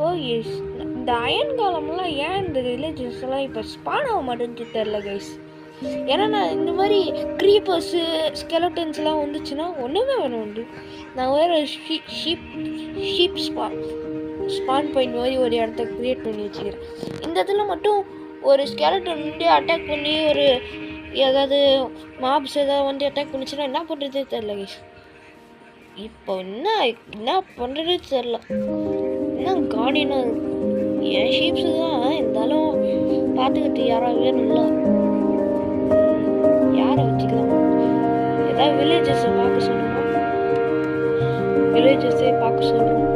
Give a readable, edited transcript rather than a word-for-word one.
ஓ S. இந்த iron காலம்லாம் ஏன் இந்த வில்லேஜஸ்லாம் இப்போ ஸ்பான் ஆக மாட்டேன்னு தெரில கைஸ். ஏன்னா நான் இந்த மாதிரி க்ரீப்பர்ஸு ஸ்கெலட்டன்ஸ்லாம் வந்துச்சுன்னா ஒன்றுமே வேணும் உண்டு. நான் வேறு ஷீப் ஸ்பான் பாயிண்ட் மாதிரி ஒரு இடத்த க்ரியேட் பண்ணி வச்சுக்கிறேன். இந்த இதில் மட்டும் ஒரு ஸ்கெலட்டன் வந்து அட்டாக் பண்ணி ஒரு ஏதாவது மாப்ஸ் ஏதாவது வந்து அட்டாக் பண்ணிச்சுன்னா என்ன பண்ணுறதே தெரில கைஸ். இப்போ என்ன பண்ணுறதே தெரில. என்ன கார்டினா என் ஷீப்ஸு தான் இருந்தாலும் பார்த்துக்கிட்டு யாராவது வேணும்ல. யாரை வச்சுக்கலாம்? ஏதாவது வில்லேஜஸை பார்க்க சொல்லுவோம். வில்லேஜஸே பார்க்க சொல்லுவோம்.